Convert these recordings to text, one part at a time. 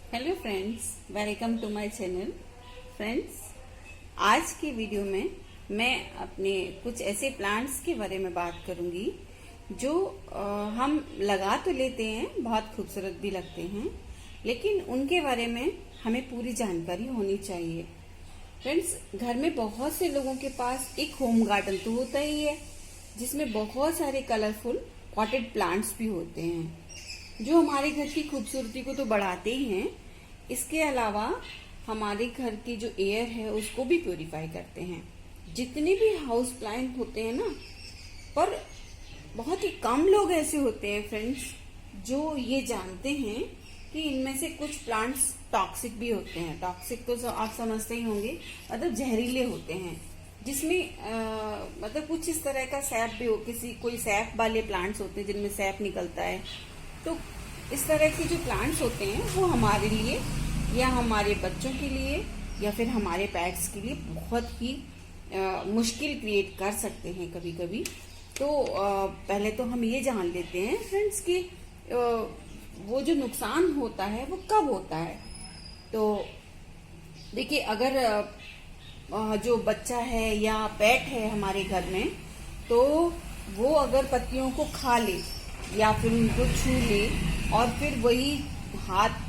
Hello friends, welcome to my channel. Friends, आज की video में मैं अपने कुछ ऐसे प्लांट्स के बारे में बात करूंगी जो हम लगा तो लेते हैं, बहुत खूबसूरत भी लगते हैं, लेकिन उनके बारे में हमें पूरी जानकारी होनी चाहिए। फ्रेंड्स, घर में बहुत से लोगों के पास एक होम गार्डन तो होता ही है, जिसमें बहुत सारे कलरफुल पॉटेड प्लांट्स भी होते हैं जो हमारे घर की खूबसूरती को तो बढ़ाते ही हैं। इसके अलावा हमारे घर की जो एयर है उसको भी प्योरीफाई करते हैं। जितने भी हाउस प्लांट होते हैं ना, पर बहुत ही कम लोग ऐसे होते हैं फ्रेंड्स जो ये जानते हैं कि इनमें से कुछ प्लांट्स टॉक्सिक भी होते हैं। टॉक्सिक तो आप समझते ही होंगे, मतलब जहरीले होते हैं, जिसमें मतलब कुछ इस तरह का सैप भी हो, कोई सैप वाले प्लांट्स होते हैं जिनमें सैप निकलता है। तो इस तरह के जो प्लांट्स होते हैं वो हमारे लिए या हमारे बच्चों के लिए या फिर हमारे पेट्स के लिए बहुत ही मुश्किल क्रिएट कर सकते हैं कभी कभी। तो पहले तो हम ये जान लेते हैं फ्रेंड्स कि वो जो नुकसान होता है वो कब होता है। तो देखिए, अगर जो बच्चा है या पेट है हमारे घर में, तो वो अगर पत्तियों को खा ले या फिर उनको छू ले और फिर वही हाथ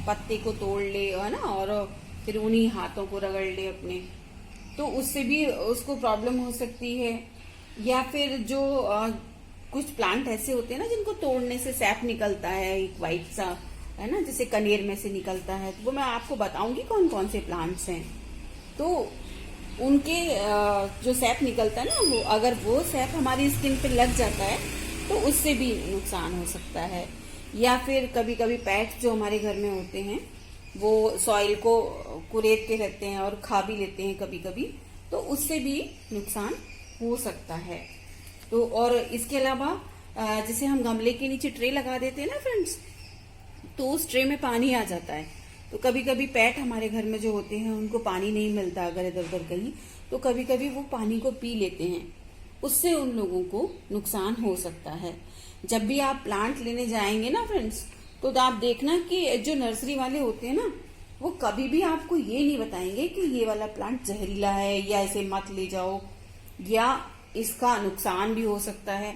पत्ते को तोड़ ले, है ना, और फिर उन्हीं हाथों को रगड़ ले अपने, तो उससे भी उसको प्रॉब्लम हो सकती है। या फिर जो कुछ प्लांट ऐसे होते हैं ना जिनको तोड़ने से सैप निकलता है, एक वाइट सा, है ना, जैसे कनेर में से निकलता है, तो वो मैं आपको बताऊंगी कौन कौन से प्लांट्स हैं। तो उनके जो सैप निकलता है ना, वो अगर वो सैप हमारी स्किन पे लग जाता है तो उससे भी नुकसान हो सकता है। या फिर कभी कभी पेट्स जो हमारे घर में होते हैं वो सॉइल को कुरेद के रहते हैं और खा भी लेते हैं कभी कभी, तो उससे भी नुकसान हो सकता है। तो और इसके अलावा जैसे हम गमले के नीचे ट्रे लगा देते हैं ना फ्रेंड्स, तो उस ट्रे में पानी आ जाता है। तो कभी कभी पेट हमारे घर में जो होते हैं उनको पानी नहीं मिलता अगर इधर उधर कहीं, तो कभी कभी वो पानी को पी लेते हैं, उससे उन लोगों को नुकसान हो सकता है। जब भी आप प्लांट लेने जाएंगे ना फ्रेंड्स, तो आप देखना कि जो नर्सरी वाले होते हैं ना, वो कभी भी आपको ये नहीं बताएंगे कि ये वाला प्लांट जहरीला है या इसे मत ले जाओ या इसका नुकसान भी हो सकता है।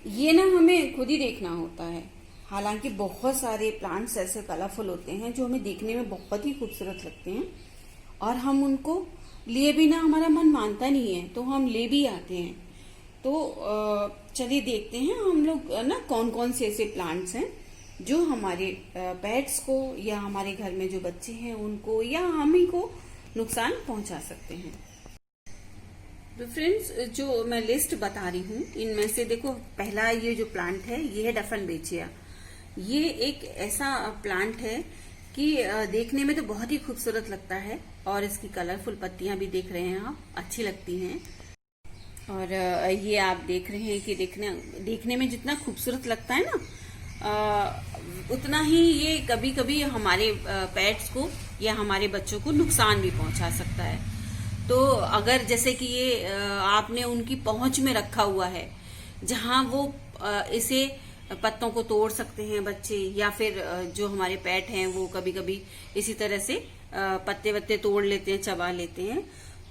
ये ना हमें खुद ही देखना होता है। हालांकि बहुत सारे प्लांट्स ऐसे कलरफुल होते हैं जो हमें देखने में बहुत ही खूबसूरत लगते हैं और हम उनको लिए भी ना, हमारा मन मानता नहीं है तो हम ले भी आते हैं। तो चलिए देखते हैं हम लोग ना कौन कौन से ऐसे प्लांट्स हैं जो हमारे पेट्स को या हमारे घर में जो बच्चे हैं उनको या हम ही को नुकसान पहुंचा सकते हैं। तो फ्रेंड्स, जो मैं लिस्ट बता रही हूँ इनमें से देखो, पहला ये जो प्लांट है ये है डफनबेचिया। ये एक ऐसा प्लांट है कि देखने में तो बहुत ही खूबसूरत लगता है और इसकी कलरफुल पत्तियां भी देख रहे हैं आप, अच्छी लगती हैं। और ये आप देख रहे हैं कि देखने में जितना खूबसूरत लगता है ना, उतना ही ये कभी कभी हमारे पेट्स को या हमारे बच्चों को नुकसान भी पहुंचा सकता है। तो अगर जैसे कि ये आपने उनकी पहुंच में रखा हुआ है जहां वो इसे पत्तों को तोड़ सकते हैं बच्चे, या फिर जो हमारे पेट हैं वो कभी कभी इसी तरह से पत्ते वत्ते तोड़ लेते हैं, चबा लेते हैं।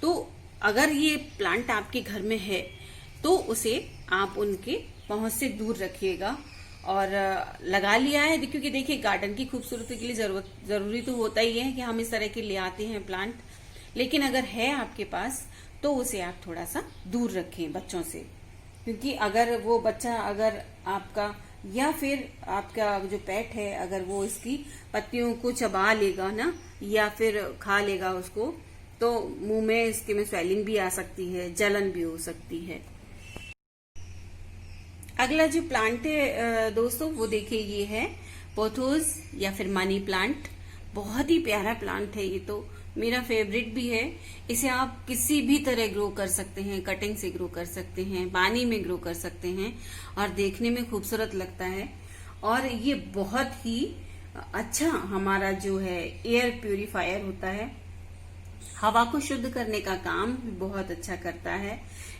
तो अगर ये प्लांट आपके घर में है तो उसे आप उनके पहुंच से दूर रखिएगा। और लगा लिया है, क्योंकि देखिए गार्डन की खूबसूरती के लिए जरूरी तो होता ही है कि हम इस तरह के ले आते हैं प्लांट, लेकिन अगर है आपके पास तो उसे आप थोड़ा सा दूर रखें बच्चों से। क्योंकि अगर वो बच्चा, अगर आपका या फिर आपका जो पेट है, अगर वो इसकी पत्तियों को चबा लेगा ना या फिर खा लेगा उसको, तो मुंह में इसके में स्वेलिंग भी आ सकती है, जलन भी हो सकती है। अगला जो प्लांट है दोस्तों, वो देखिए ये है पोथोस या फिर मनी प्लांट। बहुत ही प्यारा प्लांट है, ये तो मेरा फेवरेट भी है। इसे आप किसी भी तरह ग्रो कर सकते हैं, कटिंग से ग्रो कर सकते हैं, पानी में ग्रो कर सकते हैं और देखने में खूबसूरत लगता है। और ये बहुत ही अच्छा हमारा जो है एयर प्यूरिफायर होता है, हवा को शुद्ध करने का काम बहुत अच्छा करता है।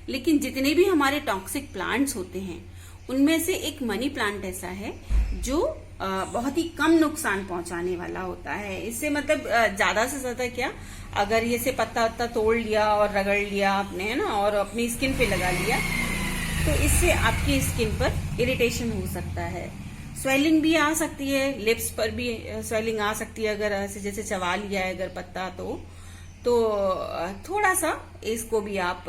लेकिन जितने भी हमारे टॉक्सिक प्लांट्स होते हैं उनमें से एक मनी प्लांट ऐसा है जो बहुत ही कम नुकसान पहुंचाने वाला होता है। इससे मतलब ज्यादा से ज्यादा क्या, अगर ये से पत्ता वत्ता तोड़ लिया और रगड़ लिया आपने, है ना, और अपनी स्किन पे लगा लिया, तो इससे आपकी स्किन पर इरिटेशन हो सकता है, स्वेलिंग भी आ सकती है, लिप्स पर भी स्वेलिंग आ सकती है अगर ऐसे जैसे चबा लिया है अगर पत्ता, तो थोड़ा सा इसको भी आप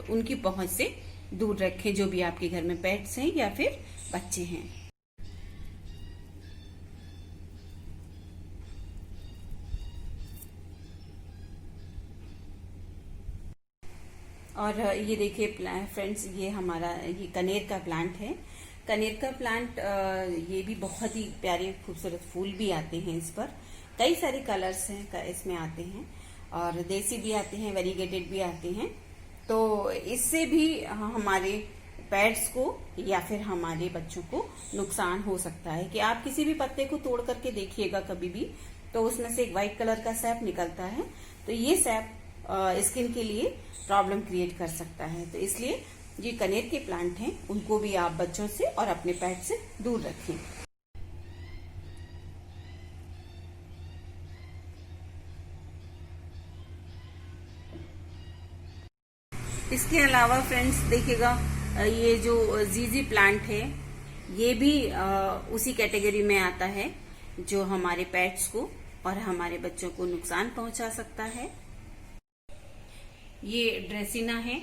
उनकी पहुंच से दूर रखें, जो भी आपके घर में पेट्स हैं या फिर बच्चे हैं। और ये देखिए फ्रेंड्स, ये हमारा ये कनेर का प्लांट है। कनेर का प्लांट ये भी बहुत ही प्यारे खूबसूरत फूल भी आते हैं इस पर, कई सारे कलर्स हैं इसमें आते हैं, और देसी भी आते हैं, वेरीगेटेड भी आते हैं। तो इससे भी हमारे पेट्स को या फिर हमारे बच्चों को नुकसान हो सकता है कि आप किसी भी पत्ते को तोड़ करके देखिएगा कभी भी, तो उसमें से एक व्हाइट कलर का सैप निकलता है, तो ये सैप स्किन के लिए प्रॉब्लम क्रिएट कर सकता है। तो इसलिए ये कनेर के प्लांट हैं, उनको भी आप बच्चों से और अपने पेट से दूर रखें। इसके अलावा फ्रेंड्स देखिएगा, ये जो जीजी प्लांट है, ये भी उसी कैटेगरी में आता है जो हमारे पेट्स को और हमारे बच्चों को नुकसान पहुंचा सकता है। ये ड्रेसिना है,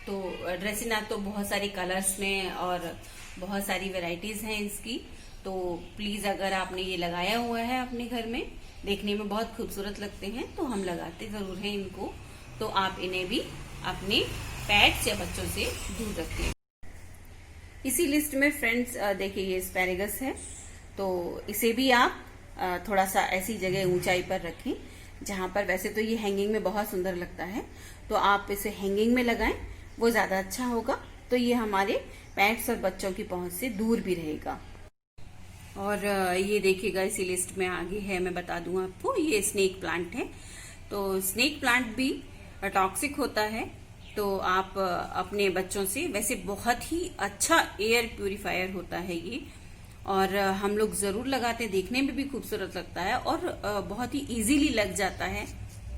तो ड्रेसिना तो बहुत सारे कलर्स में और बहुत सारी वैरायटीज हैं इसकी, तो प्लीज अगर आपने ये लगाया हुआ है अपने घर में, देखने में बहुत खूबसूरत लगते हैं, तो हम लगाते जरूर हैं इनको, तो आप इन्हें भी अपने पेट्स या बच्चों से दूर रखें। इसी लिस्ट में फ्रेंड्स देखिए, ये एस्पैरेगस है, तो इसे भी आप थोड़ा सा ऐसी जगह ऊंचाई पर रखें जहां पर, वैसे तो ये हैंगिंग में बहुत सुंदर लगता है, तो आप इसे हैंगिंग में लगाएं, वो ज्यादा अच्छा होगा, तो ये हमारे पेट्स और बच्चों की पहुंच से दूर भी रहेगा। और ये देखिएगा, इसी लिस्ट में आगे है, मैं बता दूं आपको, ये स्नेक प्लांट है। तो स्नेक प्लांट भी टॉक्सिक होता है, तो आप अपने बच्चों से, वैसे बहुत ही अच्छा एयर प्यूरिफायर होता है ये, और हम लोग जरूर लगाते हैं, देखने में भी खूबसूरत लगता है और बहुत ही इजीली लग जाता है,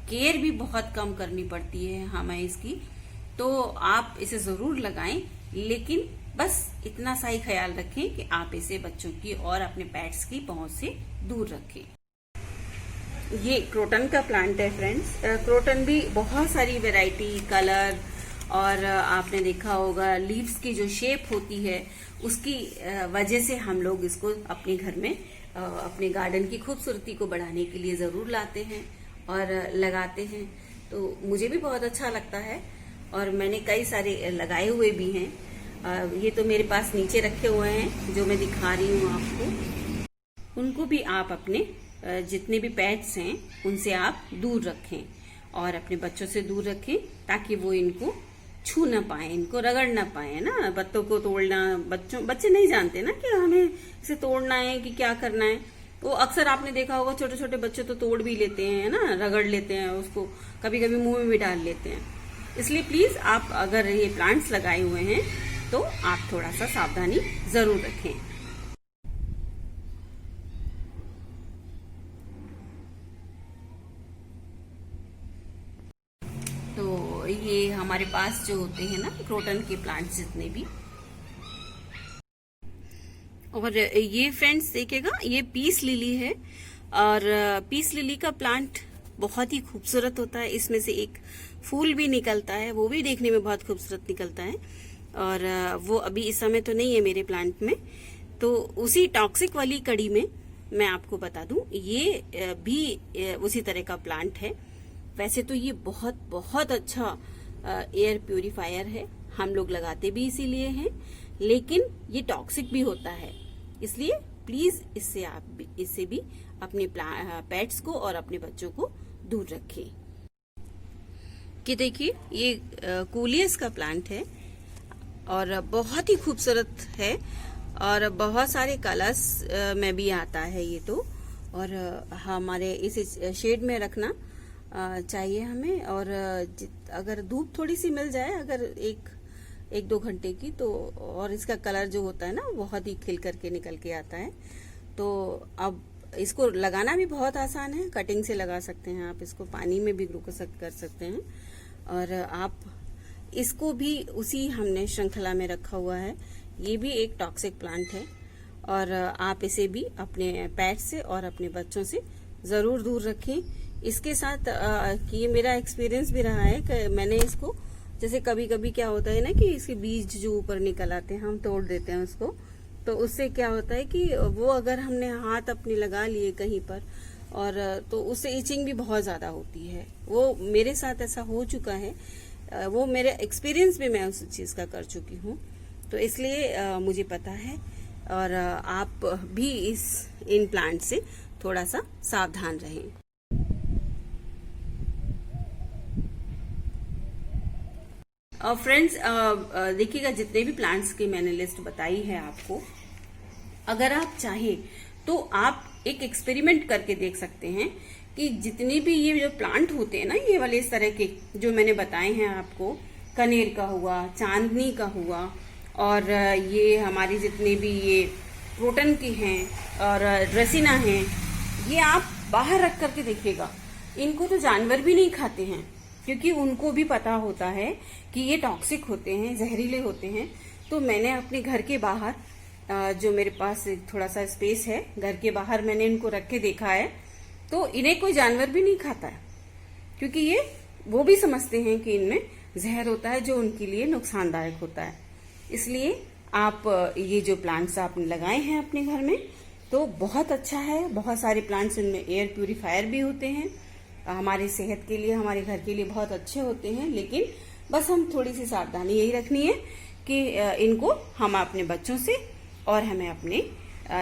केयर भी बहुत कम करनी पड़ती है हमें इसकी, तो आप इसे जरूर लगाएं, लेकिन बस इतना सा ही ख्याल रखें कि आप इसे बच्चों की और अपने पेट्स की पहुंच से दूर रखें। ये क्रोटन का प्लांट है फ्रेंड्स। क्रोटन भी बहुत सारी वैरायटी, कलर, और आपने देखा होगा लीव्स की जो शेप होती है उसकी वजह से हम लोग इसको अपने घर में अपने गार्डन की खूबसूरती को बढ़ाने के लिए जरूर लाते हैं और लगाते हैं। तो मुझे भी बहुत अच्छा लगता है और मैंने कई सारे लगाए हुए भी हैं। ये तो मेरे पास नीचे रखे हुए हैं जो मैं दिखा रही हूँ आपको। उनको भी आप अपने जितने भी पेट्स हैं उनसे आप दूर रखें और अपने बच्चों से दूर रखें, ताकि वो इनको छू ना पाए, इनको रगड़ ना पाए ना। पत्तों को तोड़ना, बच्चे नहीं जानते ना कि हमें इसे तोड़ना है कि क्या करना है। वो अक्सर आपने देखा होगा, छोटे छोटे बच्चे तो तोड़ भी लेते हैं ना, रगड़ लेते हैं उसको, कभी कभी मुंह में भी डाल लेते हैं। इसलिए प्लीज आप अगर ये प्लांट्स लगाए हुए हैं तो आप थोड़ा सा सावधानी जरूर रखें। तो ये हमारे पास जो होते हैं ना क्रोटन के प्लांट्स जितने भी, और ये फ्रेंड्स देखिएगा, ये पीस लिली है और पीस लिली का प्लांट बहुत ही खूबसूरत होता है। इसमें से एक फूल भी निकलता है, वो भी देखने में बहुत खूबसूरत निकलता है, और वो अभी इस समय तो नहीं है मेरे प्लांट में। तो उसी टॉक्सिक वाली कड़ी में मैं आपको बता दूं, ये भी उसी तरह का प्लांट है। वैसे तो ये बहुत बहुत अच्छा एयर प्यूरिफायर है, हम लोग लगाते भी इसीलिए हैं, लेकिन ये टॉक्सिक भी होता है, इसलिए प्लीज इससे भी अपने पेट्स को और अपने बच्चों को दूर रखें। कि देखिए, ये कूलियस का प्लांट है और बहुत ही खूबसूरत है और बहुत सारे कलर्स में भी आता है ये तो, और हमारे इस शेड में रखना चाहिए हमें। और अगर धूप थोड़ी सी मिल जाए, अगर एक दो घंटे की, तो और इसका कलर जो होता है ना बहुत ही खिल करके निकल के आता है, तो अब इसको लगाना भी बहुत आसान है, कटिंग से लगा सकते हैं आप, इसको पानी में भी ग्रो कर सकते हैं। और आप इसको भी उसी हमने श्रृंखला में रखा हुआ है। ये भी एक टॉक्सिक प्लांट है और आप इसे भी अपने पेट से और अपने बच्चों से जरूर दूर रखें। इसके साथ ये मेरा एक्सपीरियंस भी रहा है कि मैंने इसको, जैसे कभी कभी क्या होता है ना कि इसके बीज जो ऊपर निकल आते हैं हम तोड़ देते हैं उसको, तो उससे क्या होता है कि वो अगर हमने हाथ अपने लगा लिए कहीं पर और तो उससे इचिंग भी बहुत ज्यादा होती है। वो मेरे साथ ऐसा हो चुका है, वो मेरे एक्सपीरियंस भी मैं उस चीज का कर चुकी हूँ, तो इसलिए मुझे पता है। और आप भी इन प्लांट से थोड़ा सा सावधान रहें। फ्रेंड्स देखिएगा, जितने भी प्लांट्स की मैंने लिस्ट बताई है आपको, अगर आप चाहें तो आप एक एक्सपेरिमेंट करके देख सकते हैं कि जितने भी ये जो प्लांट होते हैं ना, ये वाले इस तरह के जो मैंने बताए हैं आपको, कनेर का हुआ, चांदनी का हुआ, और ये हमारी जितने भी ये क्रोटन की हैं और ड्रेसिना हैं, ये आप बाहर रख करके देखिएगा। इनको तो जानवर भी नहीं खाते हैं, क्योंकि उनको भी पता होता है कि ये टॉक्सिक होते हैं, जहरीले होते हैं। तो मैंने अपने घर के बाहर, जो मेरे पास थोड़ा सा स्पेस है, घर के बाहर मैंने इनको रख के देखा है, तो इन्हें कोई जानवर भी नहीं खाता है, क्योंकि ये वो भी समझते हैं कि इनमें जहर होता है जो उनके लिए नुकसानदायक होता है। इसलिए आप ये जो प्लांट्स आपने लगाए हैं अपने घर में, तो बहुत अच्छा है। बहुत सारे प्लांट्स इनमें एयर प्यूरिफायर भी होते हैं, हमारी सेहत के लिए, हमारे घर के लिए बहुत अच्छे होते हैं। लेकिन बस हम थोड़ी सी सावधानी यही रखनी है कि इनको हम अपने बच्चों से और हमें अपने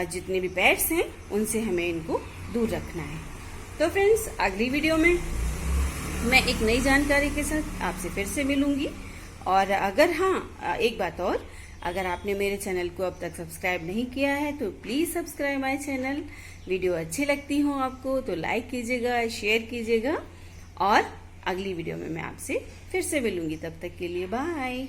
जितने भी पेट्स हैं उनसे हमें इनको दूर रखना है। तो फ्रेंड्स, अगली वीडियो में मैं एक नई जानकारी के साथ आपसे फिर से मिलूंगी। और अगर एक बात और, अगर आपने मेरे चैनल को अब तक सब्सक्राइब नहीं किया है तो please subscribe my channel. Video अच्छी लगती हो आपको तो लाइक कीजिएगा, शेयर कीजिएगा, और अगली वीडियो में मैं आपसे फिर से मिलूंगी। तब तक के लिए बाय।